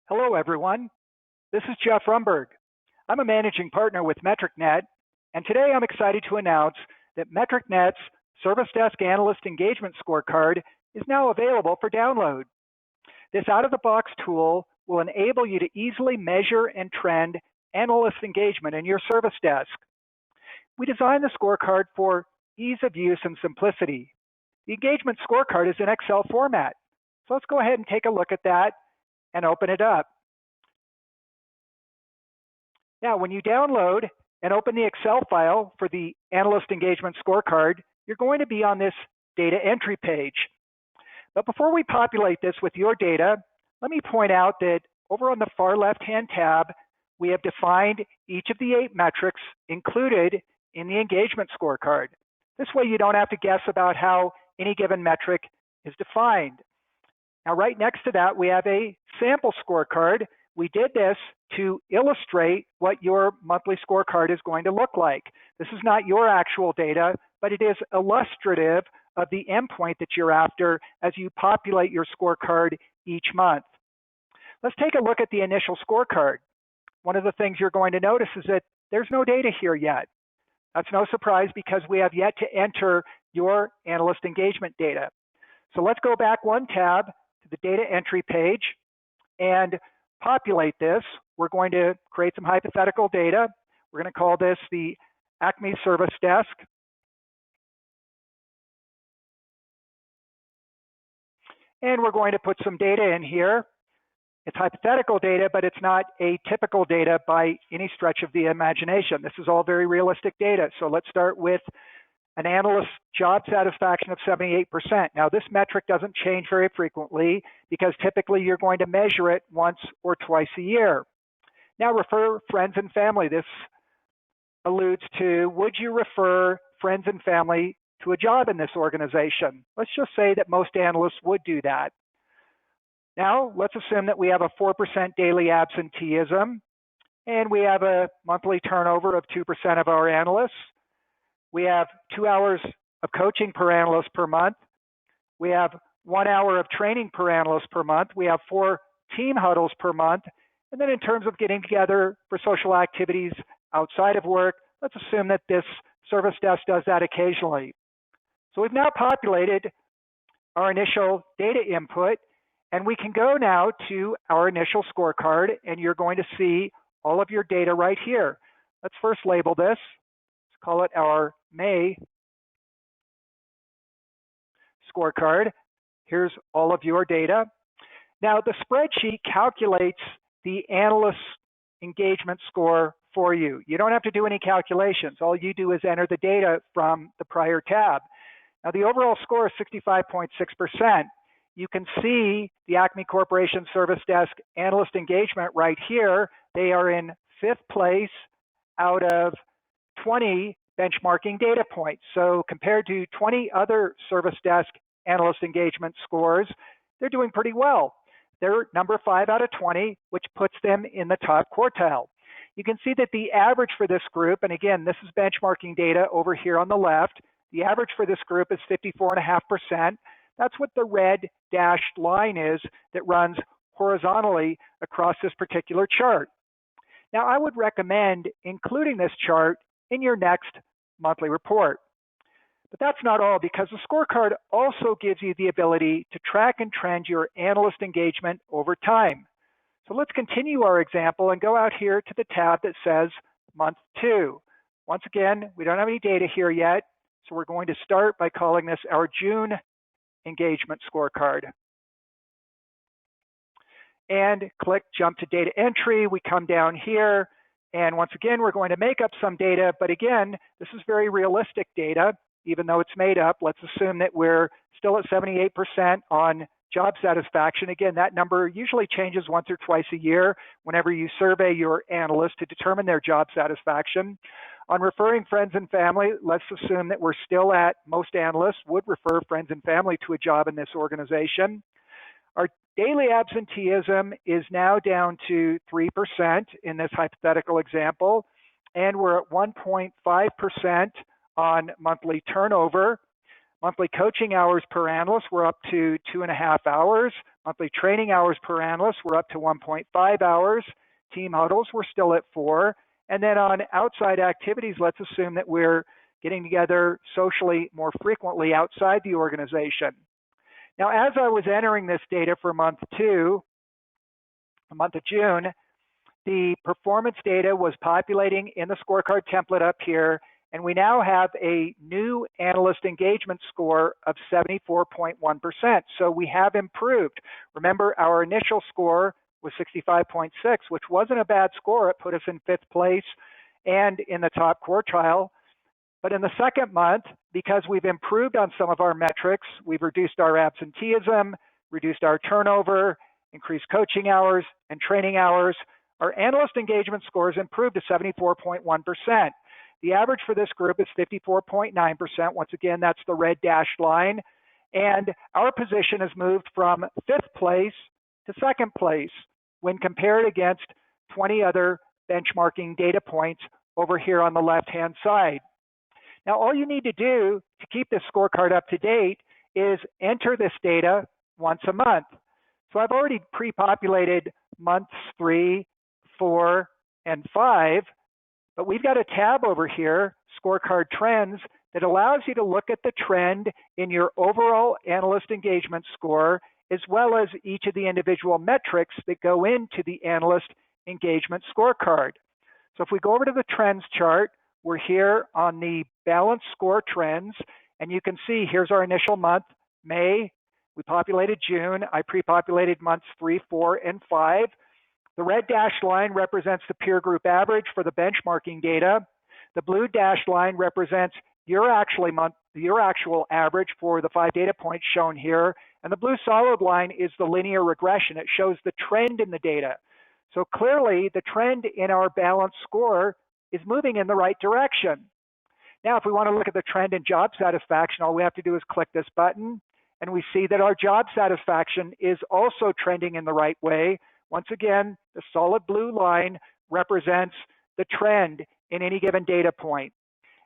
Hello, everyone. This is Jeff Rumberg. I'm a managing partner with MetricNet, and today I'm excited to announce that MetricNet's Service Desk Analyst Engagement Scorecard is now available for download. This out-of-the-box tool will enable you to easily measure and trend analyst engagement in your service desk. We designed the scorecard for ease of use and simplicity. The engagement scorecard is in Excel format. So let's go ahead and take a look at that and open it up. Now, when you download and open the Excel file for the Analyst Engagement Scorecard, you're going to be on this data entry page. But before we populate this with your data, let me point out that over on the far left-hand tab, we have defined each of the 8 metrics included in the engagement scorecard. This way you don't have to guess about how any given metric is defined. Now, right next to that, we have a sample scorecard. We did this to illustrate what your monthly scorecard is going to look like. This is not your actual data, but it is illustrative of the endpoint that you're after as you populate your scorecard each month. Let's take a look at the initial scorecard. One of the things you're going to notice is that there's no data here yet. That's no surprise because we have yet to enter your analyst engagement data. So let's go back one tab to the data entry page and populate this. We're going to create some hypothetical data. We're going to call this the Acme Service Desk. And we're going to put some data in here. It's hypothetical data, but it's not atypical data by any stretch of the imagination. This is all very realistic data. So let's start with an analyst job satisfaction of 78%. Now, this metric doesn't change very frequently because typically you're going to measure it once or twice a year. Now, refer friends and family. This alludes to, would you refer friends and family to a job in this organization? Let's just say that most analysts would do that. Now, let's assume that we have a 4% daily absenteeism, and we have a monthly turnover of 2% of our analysts. We have 2 hours of coaching per analyst per month. We have 1 hour of training per analyst per month. We have 4 team huddles per month. And then in terms of getting together for social activities outside of work, let's assume that this service desk does that occasionally. So we've now populated our initial data input, and we can go now to our initial scorecard, and you're going to see all of your data right here. Let's first label this. Let's call it our May scorecard. Here's all of your data. Now, the spreadsheet calculates the analyst engagement score for you. You don't have to do any calculations. All you do is enter the data from the prior tab. Now, the overall score is 65.6%. You can see the Acme Corporation Service Desk Analyst Engagement right here. They are in 5th place out of 20 benchmarking data points. So compared to 20 other Service Desk Analyst Engagement scores, they're doing pretty well. They're number 5 out of 20, which puts them in the top quartile. You can see that the average for this group, and again, this is benchmarking data over here on the left, the average for this group is 54.5%. That's what the red dashed line is that runs horizontally across this particular chart. Now, I would recommend including this chart in your next monthly report. But that's not all, because the scorecard also gives you the ability to track and trend your analyst engagement over time. So let's continue our example and go out here to the tab that says month 2. Once again, we don't have any data here yet, so we're going to start by calling this our June engagement scorecard. And click Jump to Data Entry. We come down here, and once again, we're going to make up some data, but again, this is very realistic data, even though it's made up. Let's assume that we're still at 78% on job satisfaction. Again, that number usually changes once or twice a year whenever you survey your analysts to determine their job satisfaction. On referring friends and family, let's assume that we're still at, most analysts would refer friends and family to a job in this organization. Our daily absenteeism is now down to 3% in this hypothetical example, and we're at 1.5% on monthly turnover. Monthly coaching hours per analyst were up to 2.5 hours. Monthly training hours per analyst were up to 1.5 hours. Team huddles were still at 4. And then on outside activities, let's assume that we're getting together socially more frequently outside the organization. Now, as I was entering this data for month 2, the month of June, the performance data was populating in the scorecard template up here, and we now have a new analyst engagement score of 74.1%. So we have improved. Remember, our initial score was 65.6, which wasn't a bad score. It put us in 5th place and in the top quartile. But in the second month, because we've improved on some of our metrics, we've reduced our absenteeism, reduced our turnover, increased coaching hours and training hours, our analyst engagement scores improved to 74.1%. The average for this group is 54.9%. Once again, that's the red dashed line. And our position has moved from 5th place to 2nd place when compared against 20 other benchmarking data points over here on the left-hand side. Now, all you need to do to keep this scorecard up to date is enter this data once a month. So I've already pre-populated months 3, 4, and 5, but we've got a tab over here, Scorecard Trends, that allows you to look at the trend in your overall analyst engagement score, as well as each of the individual metrics that go into the analyst engagement scorecard. So if we go over to the trends chart, we're here on the balanced score trends, and you can see here's our initial month, May. We populated June. I pre-populated months 3, 4, and 5. The red dashed line represents the peer group average for the benchmarking data. The blue dashed line represents your actual average for the 5 data points shown here. And the blue solid line is the linear regression. It shows the trend in the data. So clearly, the trend in our balanced score is moving in the right direction. Now, if we want to look at the trend in job satisfaction, all we have to do is click this button, and we see that our job satisfaction is also trending in the right way. Once again, the solid blue line represents the trend in any given data point.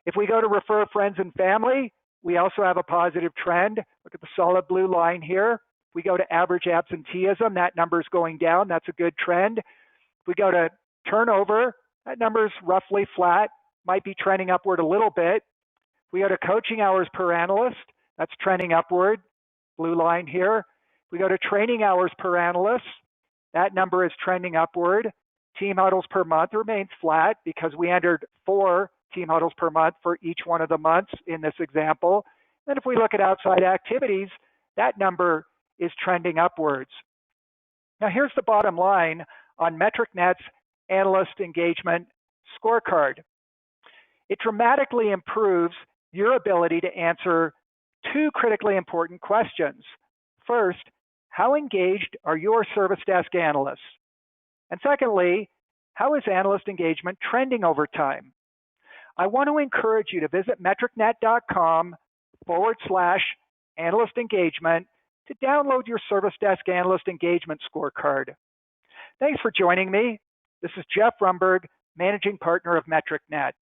If we go to refer friends and family, we also have a positive trend. Look at the solid blue line here. If we go to average absenteeism, that number is going down. That's a good trend. If we go to turnover, that number is roughly flat, might be trending upward a little bit. If we go to coaching hours per analyst, that's trending upward, blue line here. If we go to training hours per analyst, that number is trending upward. Team huddles per month remains flat because we entered 4 team huddles per month for each one of the months in this example. Then if we look at outside activities, that number is trending upwards. Now here's the bottom line on MetricNet's Analyst Engagement Scorecard. It dramatically improves your ability to answer 2 critically important questions. First, how engaged are your service desk analysts? And secondly, how is analyst engagement trending over time? I want to encourage you to visit metricnet.com/analyst engagement to download your Service Desk Analyst Engagement Scorecard. Thanks for joining me. This is Jeff Rumberg, Managing Partner of MetricNet.